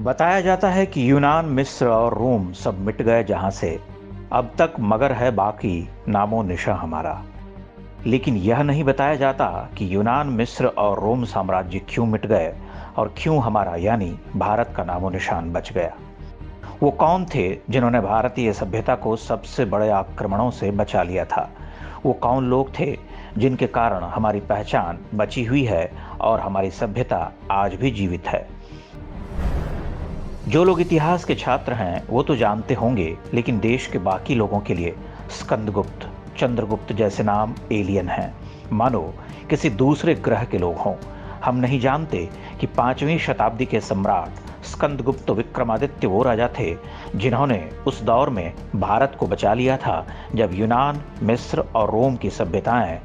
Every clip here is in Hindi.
बताया जाता है कि यूनान, मिस्र और रोम सब मिट गए जहां से, अब तक मगर है बाकी नामो निशा हमारा। लेकिन यह नहीं बताया जाता कि यूनान, मिस्र और रोम साम्राज्य क्यों मिट गए और क्यों हमारा यानी भारत का नामो निशान बच गया। वो कौन थे जिन्होंने भारतीय सभ्यता को सबसे बड़े आक्रमणों से बचा लिया था। वो कौन लोग थे जिनके कारण हमारी पहचान बची हुई है और हमारी सभ्यता आज भी जीवित है। जो लोग इतिहास के छात्र हैं वो तो जानते होंगे, लेकिन देश के बाकी लोगों के लिए स्कंदगुप्त, चंद्रगुप्त जैसे नाम एलियन हैं, मानो किसी दूसरे ग्रह के लोग हों। हम नहीं जानते कि 5वीं शताब्दी के सम्राट स्कंदगुप्त विक्रमादित्य वो राजा थे जिन्होंने उस दौर में भारत को बचा लिया था जब यूनान, मिस्र और रोम की सभ्यताएं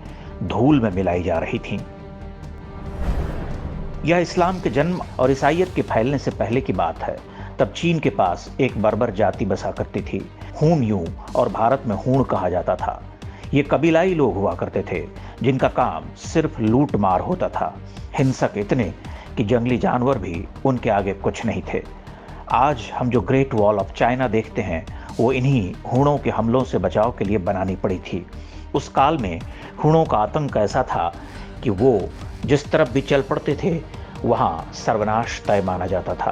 धूल में मिलाई जा रही थीं। यह इस्लाम के जन्म और ईसाइयत के फैलने से पहले की बात है। तब चीन के पास एक बर्बर जाति बसा करती थी, हून यूं, और भारत में हूण कहा जाता था। ये कबीलाई लोग हुआ करते थे जिनका काम सिर्फ लूट मार होता था, हिंसक इतने कि जंगली जानवर भी उनके आगे कुछ नहीं थे। आज हम जो ग्रेट वॉल ऑफ चाइना देखते हैं वो इन्हीं हूणों के हमलों से बचाव के लिए बनानी पड़ी थी। उस काल में हूणों का आतंक ऐसा था कि वो जिस तरफ भी चल पड़ते थे वहां सर्वनाश तय माना जाता था।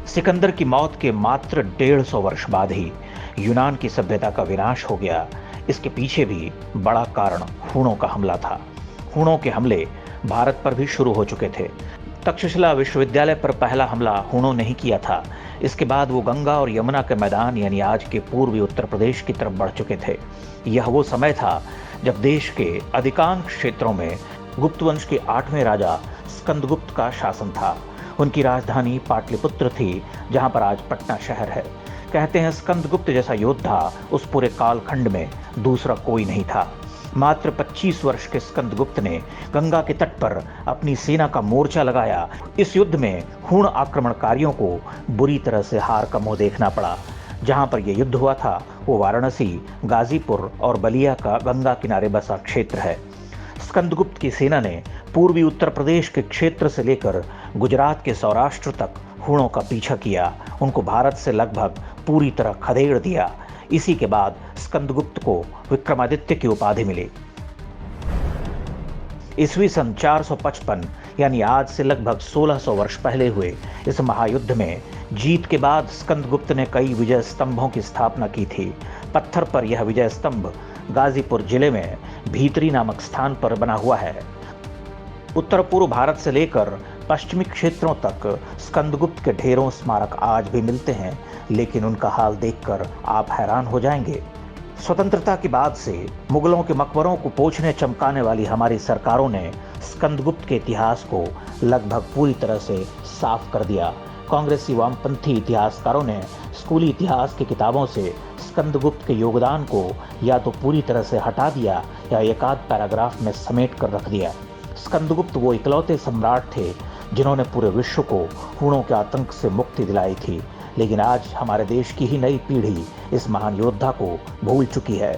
सिकंदर की मौत के मात्र 150 वर्ष बाद ही यूनान की सभ्यता का विनाश हो गया। इसके पीछे भी बड़ा कारण हूणों का हमला था। हूणों के हमले भारत पर भी शुरू हो चुके थे। तक्षशिला विश्वविद्यालय पर पहला हमला हूणों ने ही किया था। इसके बाद वो गंगा और यमुना के मैदान यानी आज के पूर्वी उत्तर प्रदेश की तरफ बढ़ चुके थे। यह वो समय था जब देश के अधिकांश क्षेत्रों में गुप्त वंश के 8वें राजा स्कंदगुप्त का शासन था। उनकी राजधानी पाटलिपुत्र थी, जहां पर आज पटना शहर है। कहते हैं स्कंदगुप्त जैसा योद्धा उस पूरे कालखंड में दूसरा कोई नहीं था। मात्र 25 वर्ष के स्कंदगुप्त ने गंगा के तट पर अपनी सेना का मोर्चा लगाया। इस युद्ध में हूण आक्रमणकारियों को बुरी तरह से हार का मुंह देखना पड़ा। जहां पर यह युद्ध हुआ था वो वाराणसी, गाजीपुर और बलिया का गंगा किनारे बसा क्षेत्र है। स्कंदगुप्त की सेना ने पूर्वी उत्तर प्रदेश के क्षेत्र से लेकर गुजरात के सौराष्ट्र तक हूणों का पीछा किया। उनको भारत से लगभग पूरी तरह खदेड़ दिया। इसी के बाद स्कंदगुप्त को विक्रमादित्य की उपाधि मिली। ईस्वी सन 455 यानी आज से लगभग 1600 वर्ष पहले हुए इस महायुद्ध में जीत के बाद स्कंदगुप्त ने कई विजय स्तंभों की स्थापना की थी। पत्थर पर यह विजय स्तंभ गाजीपुर जिले में भीतरी नामक स्थान पर बना हुआ है। उत्तर पूर्व भारत से लेकर पश्चिमी क्षेत्रों तक स्कंदगुप्त के ढेरों स्मारक आज भी मिलते हैं, लेकिन उनका हाल देखकर आप हैरान हो जाएंगे। स्वतंत्रता के बाद से मुगलों के मकबरों को पोंछने चमकाने वाली हमारी सरकारों ने स्कंदगुप्त के इतिहास को लगभग पूरी तरह से साफ कर दिया। कांग्रेसी वामपंथी इतिहासकारों ने स्कूली इतिहास की किताबों से स्कंदगुप्त के योगदान को या तो पूरी तरह से हटा दिया या एक आध पैराग्राफ में समेट कर रख दिया। स्कंदगुप्त वो इकलौते सम्राट थे जिन्होंने पूरे विश्व को हूणों के आतंक से मुक्ति दिलाई थी, लेकिन आज हमारे देश की ही नई पीढ़ी इस महान योद्धा को भूल चुकी है।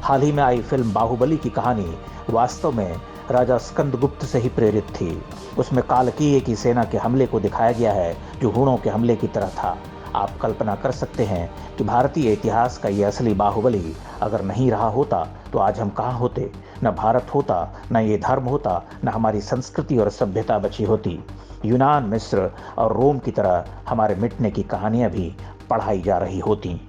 हाल ही में आई फिल्म बाहुबली की कहानी वास्तव में राजा स्कंदगुप्त से ही प्रेरित थी। उसमें कालकीय की सेना के हमले को दिखाया गया है जो हूणों के हमले की तरह था। आप कल्पना कर सकते हैं कि भारतीय इतिहास का ये असली बाहुबली अगर नहीं रहा होता तो आज हम कहाँ होते। न भारत होता, न ये धर्म होता, न हमारी संस्कृति और सभ्यता बची होती। यूनान, मिस्र और रोम की तरह हमारे मिटने की कहानियां भी पढ़ाई जा रही होती।